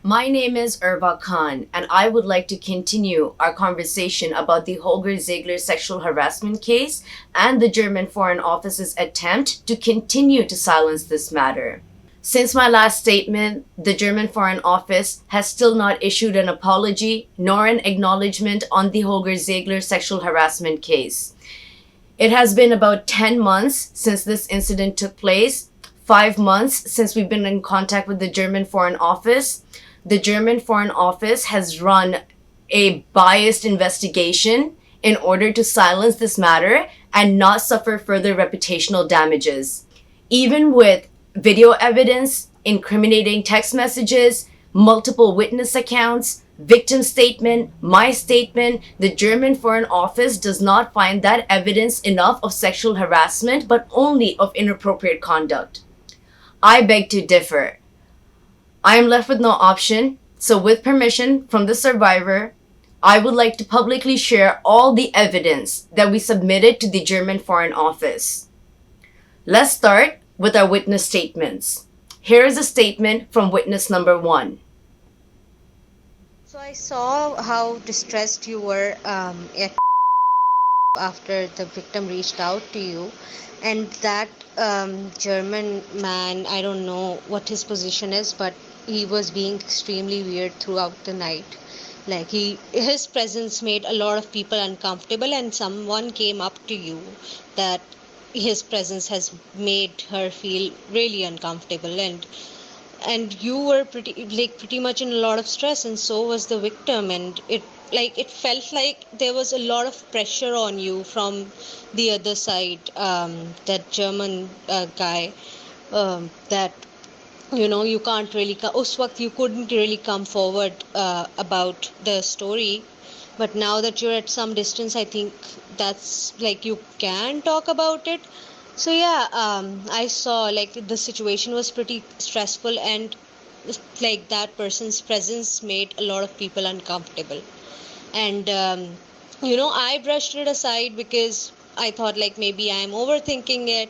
My name is Urva Khan, and I would like to continue our conversation about the Holger Ziegeler sexual harassment case and the German Foreign Office's attempt to continue to silence this matter. Since my last statement, the German Foreign Office has still not issued an apology nor an acknowledgement on the Holger Ziegeler sexual harassment case. It has been about 10 months since this incident took place, 5 months since we've been in contact with the German Foreign Office. The German Foreign Office has run a biased investigation in order to silence this matter and not suffer further reputational damages. Even with video evidence, incriminating text messages, multiple witness accounts, victim statement, my statement, the German Foreign Office does not find that evidence enough of sexual harassment, but only of inappropriate conduct. I beg to differ. I am left with no option, so with permission from the survivor, I would like to publicly share all the evidence that we submitted to the German Foreign Office. Let's start with our witness statements. Here is a statement from witness number 1. So I saw how distressed you were after the victim reached out to you, and that German man, I don't know what his position is, but he was being extremely weird throughout the night. Like his presence made a lot of people uncomfortable, and someone came up to you that his presence has made her feel really uncomfortable, and you were pretty much in a lot of stress, and so was the victim, and it felt like there was a lot of pressure on you from the other side, that German guy, that you can't really us waqt you couldn't really come forward about the story, but now that you're at some distance, I think that's like you can talk about it. So yeah, I saw like the situation was pretty stressful, and like that person's presence made a lot of people uncomfortable. And I brushed it aside because I thought like maybe I'm overthinking it.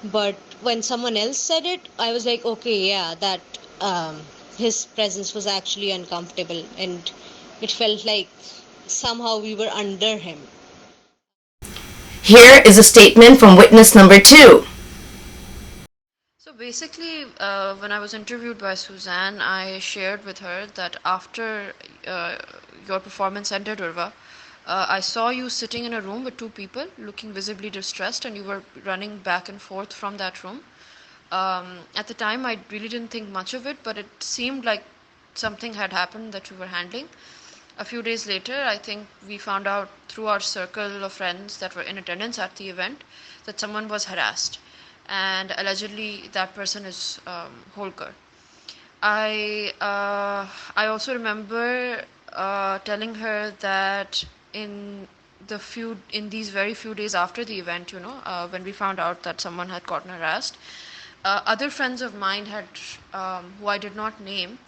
But when someone else said it, I was like, okay, yeah, that his presence was actually uncomfortable, and it felt like somehow we were under him. Here is a statement from witness number 2. So basically, when I was interviewed by Suzanne, I shared with her that after your performance ended, Urva, I saw you sitting in a room with two people looking visibly distressed, and you were running back and forth from that room. At the time, I really didn't think much of it, but it seemed like something had happened that you were handling. A few days later, I think we found out through our circle of friends that were in attendance at the event that someone was harassed, and allegedly that person is Holger. I also remember telling her that in these very few days after the event, when we found out that someone had gotten harassed, other friends of mine had, who I did not name,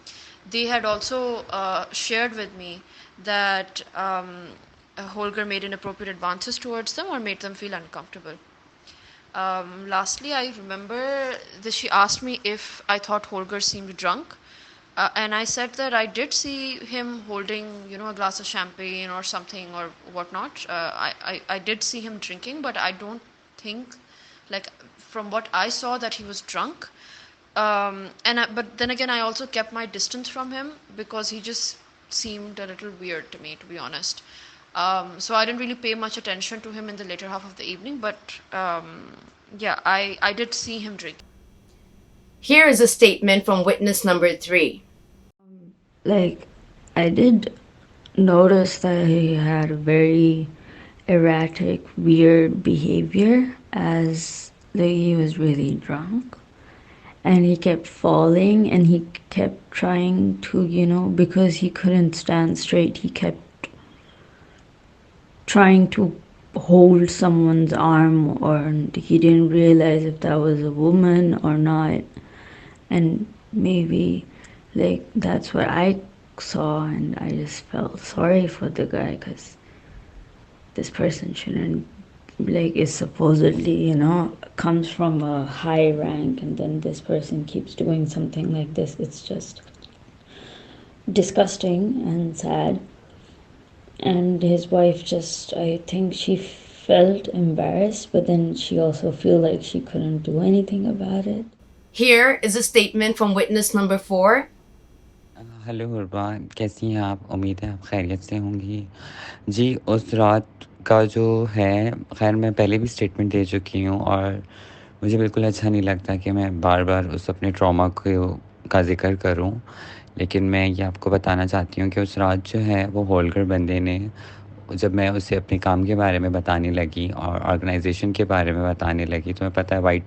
they had also shared with me that Holger made inappropriate advances towards them or made them feel uncomfortable. Lastly, I remember that she asked me if I thought Holger seemed drunk. And I said that I did see him holding, a glass of champagne or something or whatnot. I did see him drinking, but I don't think, like, from what I saw, that he was drunk. But then again, I also kept my distance from him because he just seemed a little weird to me, to be honest. So I didn't really pay much attention to him in the later half of the evening, but yeah, I did see him drink. Here is a statement from witness number 3. Like, I did notice that he had a very erratic, weird behavior as like he was really drunk. And he kept falling, and he kept trying to, because he couldn't stand straight, he kept trying to hold someone's arm, or he didn't realize if that was a woman or not. And maybe like that's what I saw, and I just felt sorry for the guy because this person shouldn't, like, is supposedly, comes from a high rank, and then this person keeps doing something like this. It's just disgusting and sad. And his wife just, I think she felt embarrassed, but then she also feel like she couldn't do anything about it. Here is a statement from witness number 4. Hello हुरबा, कैसी हैं आप? उम्मीद है आप खैरियत से होंगी। जी, उस रात का जो है, खैर मैं पहले भी स्टेटमेंट दे चुकी हूँ और मुझे बिल्कुल अच्छा नहीं लगता कि मैं बार-बार उस अपने ट्रॉमा का ज़िक्र करूँ। लेकिन मैं ये आपको बताना चाहती हूँ कि उस रात जो है वो होल्गर बंदे ने, जब मैं उसे अपने काम के बारे में बताने लगी और ऑर्गेनाइजेशन के बारे में बताने लगी, तो मैं पता है वाइट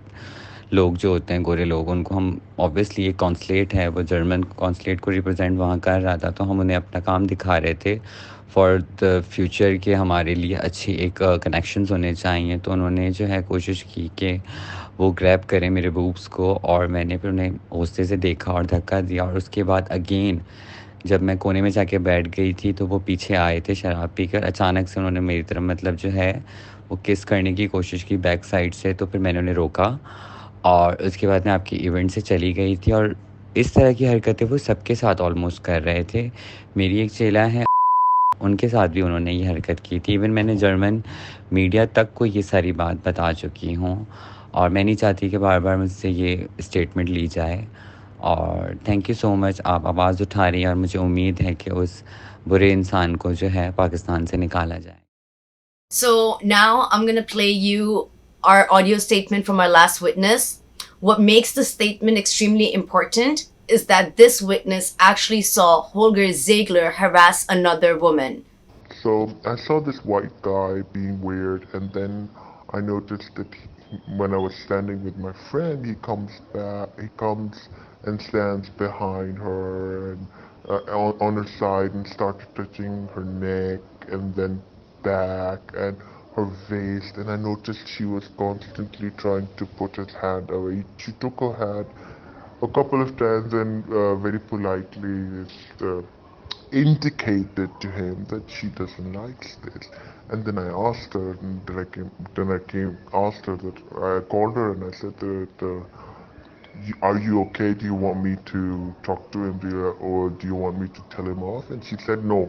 लोग जो होते हैं, गोरे लोग, उनको हम ऑब्वियसली, एक कॉन्सुलेट है, वो जर्मन कॉन्सुलेट को रिप्रेजेंट वहाँ कर रहा था, तो हम उन्हें अपना काम दिखा रहे थे फॉर द फ्यूचर के हमारे लिए अच्छी एक कनेक्शंस होने चाहिए। तो उन्होंने जो है कोशिश की कि वो ग्रैब करें मेरे बूब्स को, और मैंने फिर उन्हें गुस्से से देखा और धक्का दिया। और उसके बाद अगेन जब मैं कोने में जाके बैठ गई थी तो वो पीछे आए थे शराब पीकर। अचानक से उन्होंने मेरी तरफ मतलब जो है वो किस करने की कोशिश की बैक साइड से, तो फिर मैंने उन्हें रोका और उसके बाद मैं आपकी इवेंट से चली गई थी। और इस तरह की हरकतें वो सबके साथ ऑलमोस्ट कर रहे थे। मेरी एक चेला है, उनके साथ भी उन्होंने ये हरकत की थी। इवन मैंने जर्मन मीडिया तक को ये सारी बात बता चुकी हूँ और मैं नहीं चाहती कि बार बार मुझसे ये स्टेटमेंट ली जाए। और थैंक यू सो मच, आप आवाज़ उठा रही हैं और मुझे उम्मीद है कि उस बुरे इंसान को जो है पाकिस्तान से निकाला जाए। So now I'm going to play you our audio statement from our last witness. What makes the statement extremely important is that this witness actually saw Holger Ziegler harass another woman. So I saw this white guy being weird, and then I noticed that when I was standing with my friend, he comes back, he comes and stands behind her and on her side and started touching her neck and then back and her waist, and I noticed she was constantly trying to put his hand away. She took her hand a couple of times and very politely indicated to him that she doesn't like this. And then I asked her, and asked her that I called her and I said that, are you okay? Do you want me to talk to him, or do you want me to tell him off? And she said, no,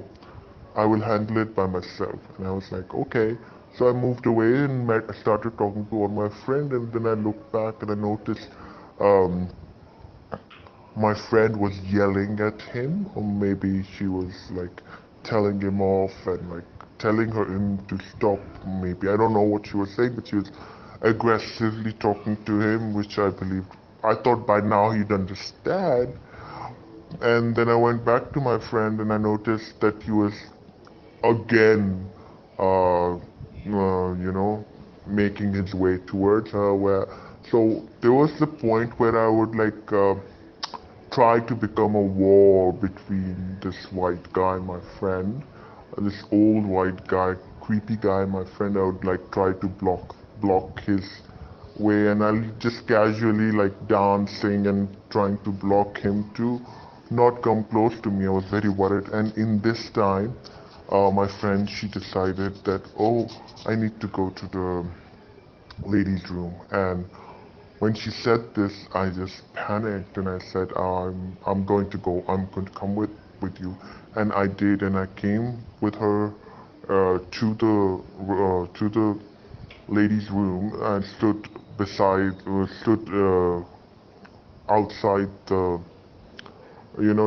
I will handle it by myself. And I was like, okay. So I moved away and I started talking to all my friend, and then I looked back and I noticed um, my friend was yelling at him, or maybe she was like telling him off and like telling him to stop. Maybe I don't know what she was saying, but she was aggressively talking to him, which I thought by now he'd understand. And then I went back to my friend and I noticed that he was again, making his way towards her. So there was the point where I would like try to become a wall between this white guy, my friend, this old white guy, creepy guy, my friend. I would like try to block his way, and I'll just casually like dancing and trying to block him to not come close to me. I was very worried, and in this time, my friend, she decided that, oh, I need to go to the ladies' room. And when she said this, I just panicked and I said, I'm going to go. I'm going to come with you. And I did, and I came with her to the ladies' room and stood outside the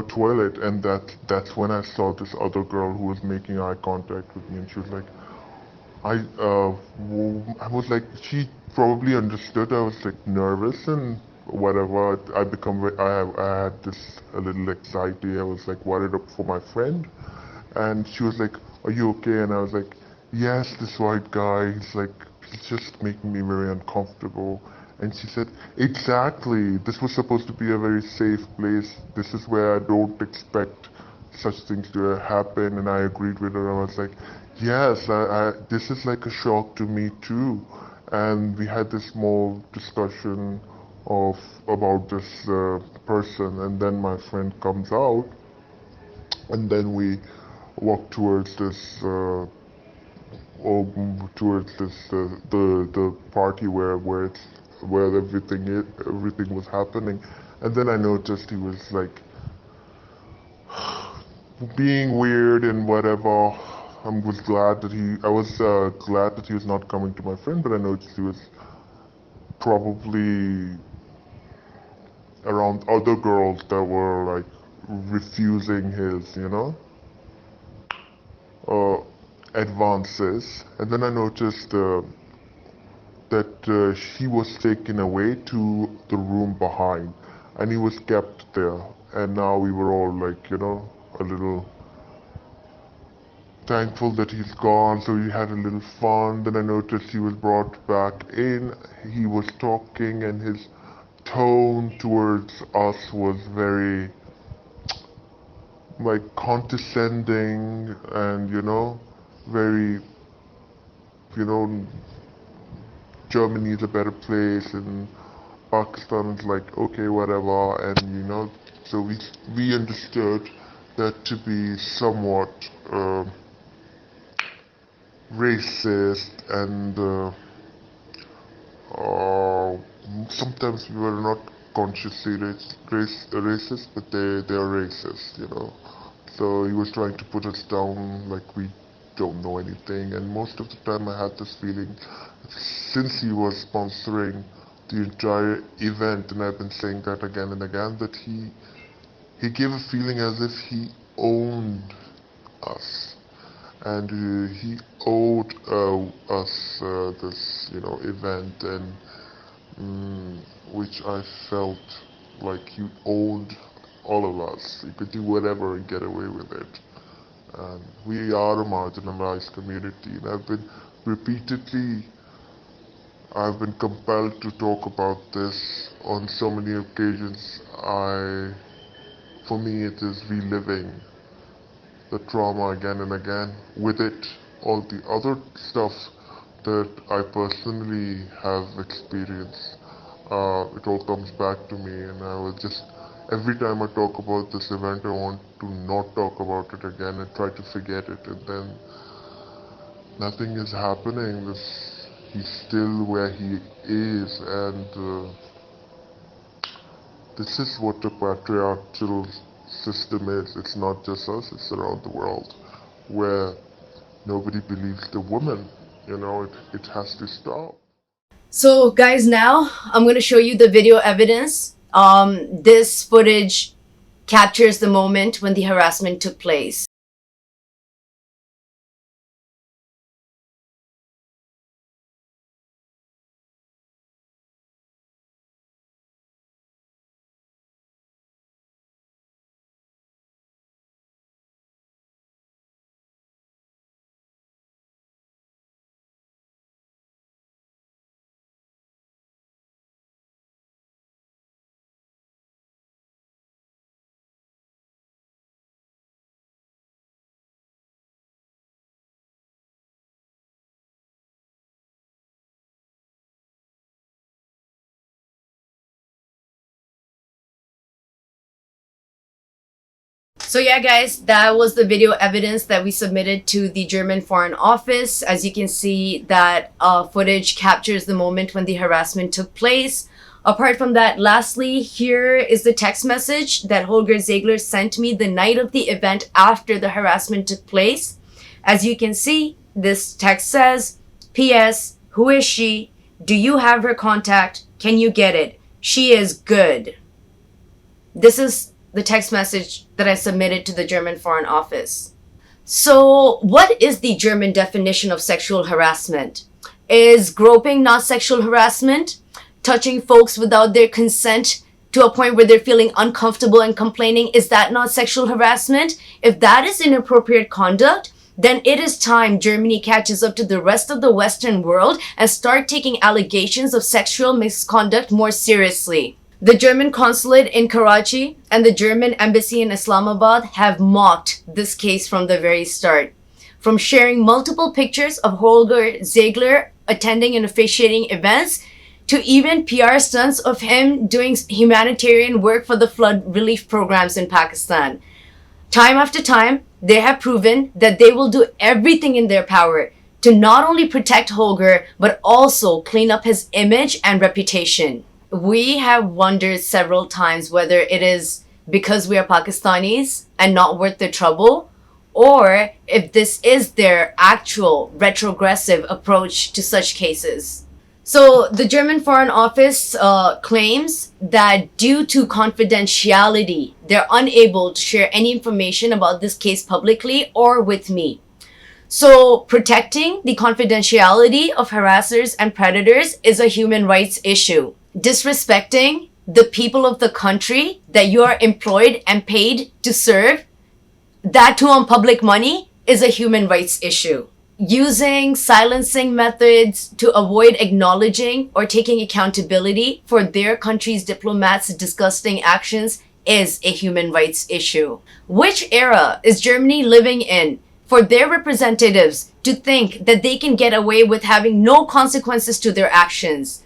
toilet, and that's when I saw this other girl who was making eye contact with me, and she was like, I was like, she probably understood. I was like nervous and whatever. I had this a little anxiety. I was like worried up for my friend, and she was like, "Are you okay?" And I was like, "Yes, this white guy. He's just making me very uncomfortable." And she said, "Exactly. This was supposed to be a very safe place. This is where I don't expect such things to happen." And I agreed with her. I was like, yes, this is like a shock to me too. And we had this small discussion about this person, and then my friend comes out, and then we walk towards this the party where everything was happening. And then I noticed he was like being weird and whatever. I was glad that he was not coming to my friend, but I noticed he was probably around other girls that were like refusing his, uh, advances. And then I noticed that she was taken away to the room behind, and he was kept there. And now we were all like, a little thankful that he's gone, so we had a little fun. Then I noticed he was brought back in. He was talking, and his tone towards us was very like condescending and very, you know, Germany is a better place and Pakistan is like okay whatever, and so we understood that to be somewhat racist and uh, sometimes we were not consciously racist, but they are racist. So he was trying to put us down like we don't know anything, and most of the time I had this feeling since he was sponsoring the entire event, and I've been saying that again and again, that he gave a feeling as if he owned us, and he owed us this event, and which I felt like he owned all of us. He could do whatever and get away with it. And we are a marginalized community, and I've been compelled to talk about this on so many occasions. For me, it is reliving the trauma again and again. With it, all the other stuff that I personally have experienced, it all comes back to me, and I will just, every time I talk about this event, I want to not talk about it again and try to forget it, and then nothing is happening. He's still where he is, and this is what the patriarchal system is. It's not just us, it's around the world, where nobody believes the woman. It has to stop. So guys, now I'm going to show you the video evidence. This footage captures the moment when the harassment took place. So yeah, guys, that was the video evidence that we submitted to the German Foreign Office. As you can see, that footage captures the moment when the harassment took place. Apart from that, lastly, here is the text message that Holger Ziegeler sent me the night of the event after the harassment took place. As you can see, this text says, P.S. Who is she? Do you have her contact? Can you get it? She is good. This is the text message that I submitted to the German Foreign Office. So, what is the German definition of sexual harassment? Is groping not sexual harassment? Touching folks without their consent to a point where they're feeling uncomfortable and complaining, is that not sexual harassment? If that is inappropriate conduct, then it is time Germany catches up to the rest of the Western world and start taking allegations of sexual misconduct more seriously. The German Consulate in Karachi and the German Embassy in Islamabad have mocked this case from the very start. From sharing multiple pictures of Holger Ziegeler attending and officiating events, to even PR stunts of him doing humanitarian work for the flood relief programs in Pakistan. Time after time, they have proven that they will do everything in their power to not only protect Holger, but also clean up his image and reputation. We have wondered several times whether it is because we are Pakistanis and not worth the trouble, or if this is their actual retrogressive approach to such cases. So the German Foreign Office claims that due to confidentiality, they're unable to share any information about this case publicly or with me. So protecting the confidentiality of harassers and predators is a human rights issue. Disrespecting the people of the country that you are employed and paid to serve, that too on public money, is a human rights issue. Using silencing methods to avoid acknowledging or taking accountability for their country's diplomats' disgusting actions is a human rights issue. Which era is Germany living in for their representatives to think that they can get away with having no consequences to their actions?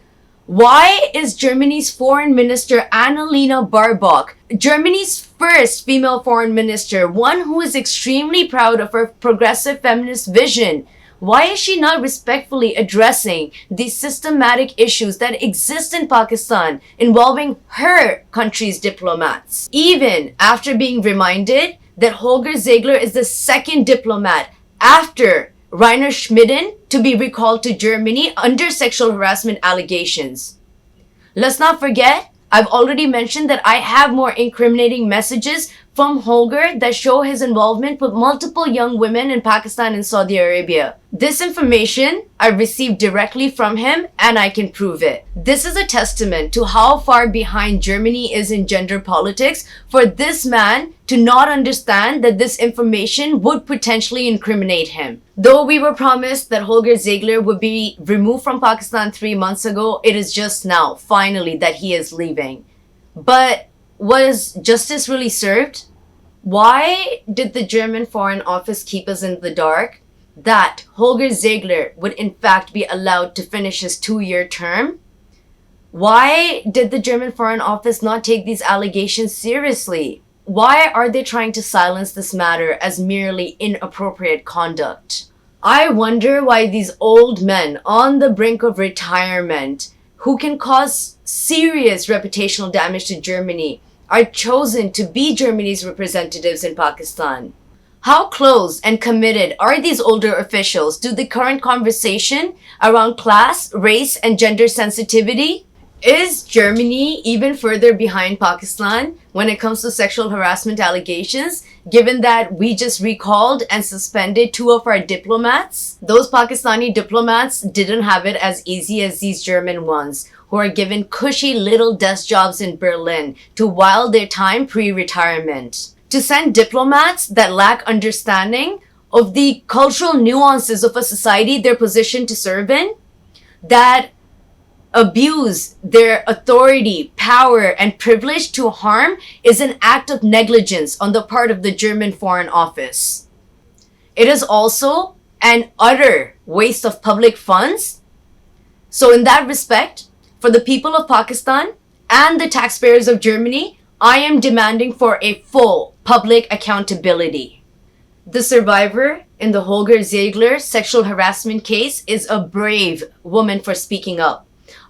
Why is Germany's Foreign Minister Annalena Baerbock, Germany's first female foreign minister, one who is extremely proud of her progressive feminist vision, why is she not respectfully addressing these systematic issues that exist in Pakistan involving her country's diplomats? Even after being reminded that Holger Ziegeler is the second diplomat after Rainer Schmidden to be recalled to Germany under sexual harassment allegations. Let's not forget, I've already mentioned that I have more incriminating messages from Holger that show his involvement with multiple young women in Pakistan and Saudi Arabia. This information I received directly from him and I can prove it. This is a testament to how far behind Germany is in gender politics for this man to not understand that this information would potentially incriminate him. Though we were promised that Holger Ziegeler would be removed from Pakistan 3 months ago, it is just now, finally, that he is leaving. But was justice really served? Why did the German Foreign Office keep us in the dark that Holger Ziegeler would in fact be allowed to finish his 2-year term? Why did the German Foreign Office not take these allegations seriously? Why are they trying to silence this matter as merely inappropriate conduct? I wonder why these old men on the brink of retirement, who can cause serious reputational damage to Germany, are chosen to be Germany's representatives in Pakistan. How close and committed are these older officials to the current conversation around class, race, and gender sensitivity? Is Germany even further behind Pakistan when it comes to sexual harassment allegations, given that we just recalled and suspended 2 of our diplomats? Those Pakistani diplomats didn't have it as easy as these German ones, who are given cushy little desk jobs in Berlin to while their time pre-retirement. To send diplomats that lack understanding of the cultural nuances of a society they're positioned to serve in, that abuse their authority, power, and privilege to harm, is an act of negligence on the part of the German Foreign Office. It is also an utter waste of public funds. So in that respect, for the people of Pakistan and the taxpayers of Germany, I am demanding for a full public accountability. The survivor in the Holger Ziegeler sexual harassment case is a brave woman for speaking up.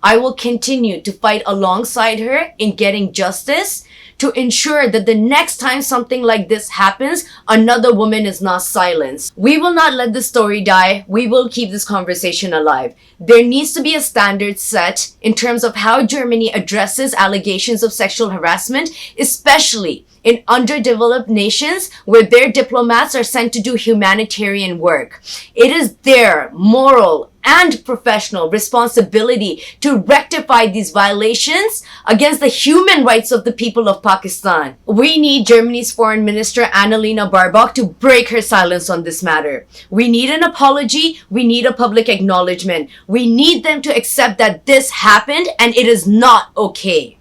I will continue to fight alongside her in getting justice to ensure that the next time something like this happens, another woman is not silenced. We will not let the story die. We will keep this conversation alive. There needs to be a standard set in terms of how Germany addresses allegations of sexual harassment, especially in underdeveloped nations where their diplomats are sent to do humanitarian work. It is their moral and professional responsibility to rectify these violations against the human rights of the people of Pakistan. We need Germany's Foreign Minister Annalena Baerbock to break her silence on this matter. We need an apology. We need a public acknowledgement. We need them to accept that this happened and it is not okay.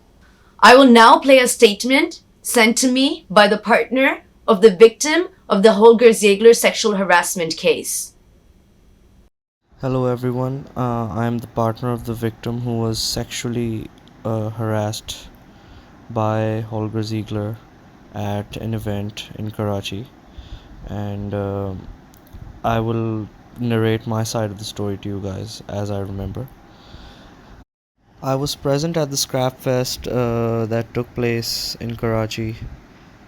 I will now play a statement sent to me by the partner of the victim of the Holger Ziegeler sexual harassment case. Hello everyone, I am the partner of the victim who was sexually harassed by Holger Ziegeler at an event in Karachi, and I will narrate my side of the story to you guys as I remember. I was present at the scrap fest that took place in Karachi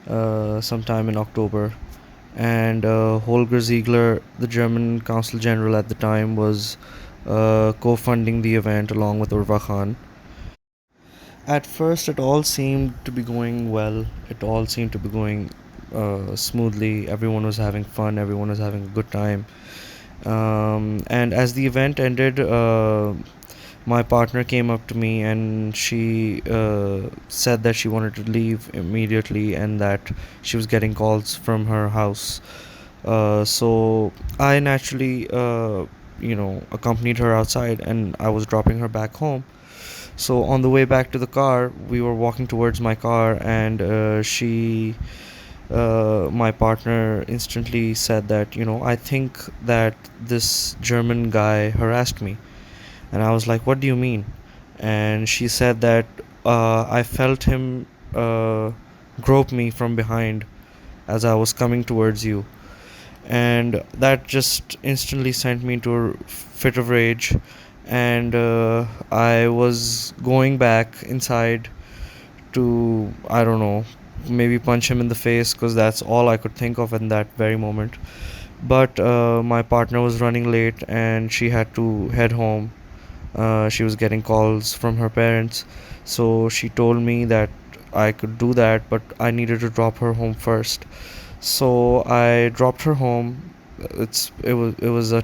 sometime in October. And Holger Ziegeler, the German Consul General at the time, was co-funding the event along with Urva Khan. At first, it all seemed to be going well. It all seemed to be going smoothly. Everyone was having fun. Everyone was having a good time. And as the event ended, my partner came up to me and she said that she wanted to leave immediately and that she was getting calls from her house. So I naturally, accompanied her outside and I was dropping her back home. So on the way back to the car, we were walking towards my car, and my partner instantly said that, I think that this German guy harassed me. And I was like, what do you mean? And she said that I felt him grope me from behind as I was coming towards you. And that just instantly sent me into a fit of rage. And I was going back inside to, I don't know, maybe punch him in the face because that's all I could think of in that very moment. But my partner was running late and she had to head home. She was getting calls from her parents, so she told me that I could do that, but I needed to drop her home first. So I dropped her home. It was a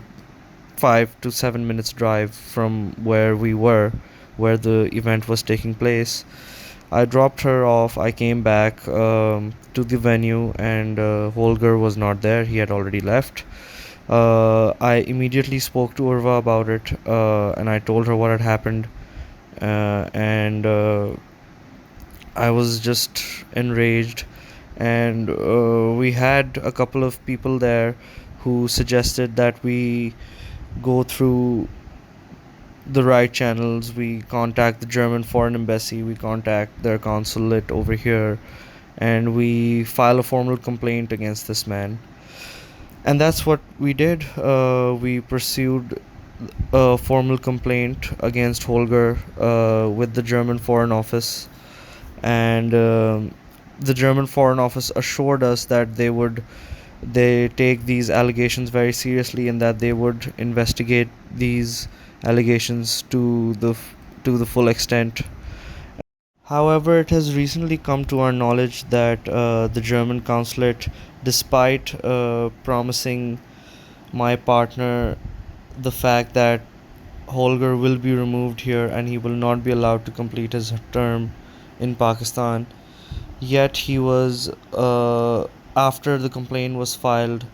5 to 7 minutes drive from where we were, where the event was taking place. I dropped her off. I came back to the venue, and Holger was not there. He had already left. I immediately spoke to Urva about it, and I told her what had happened. And I was just enraged. And we had a couple of people there who suggested that we go through the right channels. We contact the German Foreign Embassy, we contact their consulate over here, and we file a formal complaint against this man. And that's what we did. We pursued a formal complaint against Holger with the German Foreign Office, and the German Foreign Office assured us that they take these allegations very seriously and that they would investigate these allegations to the full extent. However, it has recently come to our knowledge that the German consulate, despite promising my partner the fact that Holger will be removed here and he will not be allowed to complete his term in Pakistan, yet he was, after the complaint was filed,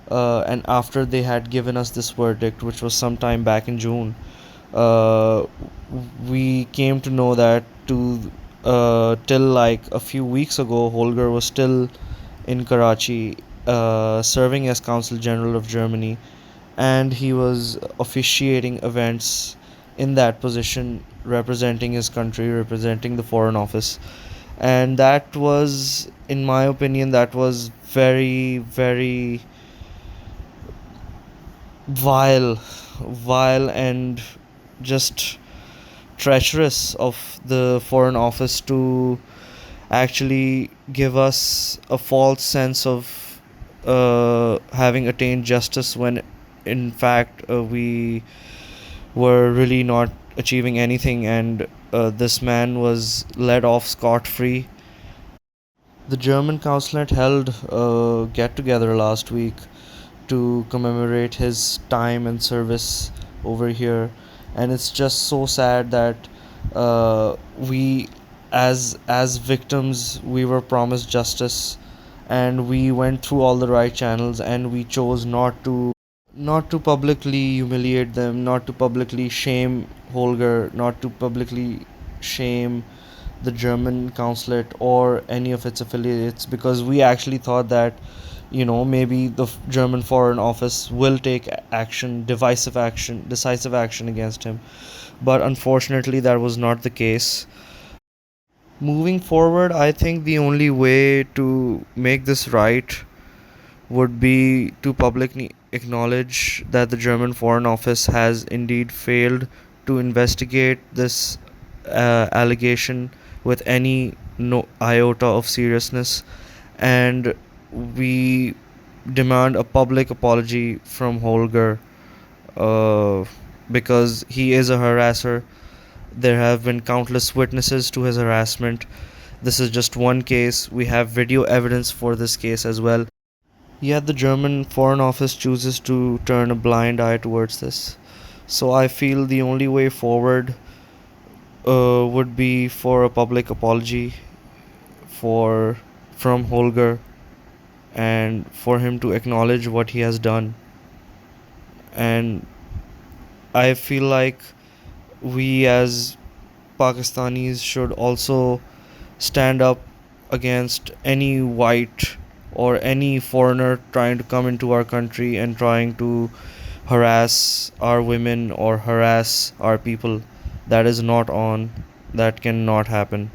and after they had given us this verdict, which was sometime back in June, uh, we came to know that till like a few weeks ago, Holger was still in Karachi, serving as Consul General of Germany, and he was officiating events in that position, representing his country, representing the Foreign Office. And that was, in my opinion, that was very, very vile, and just treacherous of the Foreign Office to actually give us a false sense of having attained justice when in fact we were really not achieving anything, and this man was let off scot free. The German consulate held a get together last week to commemorate his time and service over here, and it's just so sad that we, as victims, we were promised justice, and we went through all the right channels, and we chose not to publicly humiliate them, not to publicly shame Holger, not to publicly shame the German consulate or any of its affiliates, because we actually thought that, maybe the German Foreign Office will take action, decisive action against him. But unfortunately, that was not the case. Moving forward, I think the only way to make this right would be to publicly acknowledge that the German Foreign Office has indeed failed to investigate this allegation with any no iota of seriousness, and we demand a public apology from Holger, uh, because he is a harasser. There have been countless witnesses to his harassment. This is just one case. We have video evidence for this case as well. Yet the German Foreign Office chooses to turn a blind eye towards this. So I feel the only way forward would be for a public apology for from Holger, and for him to acknowledge what he has done. And I feel like we as Pakistanis should also stand up against any white or any foreigner trying to come into our country and trying to harass our women or harass our people. That is not on. That cannot happen.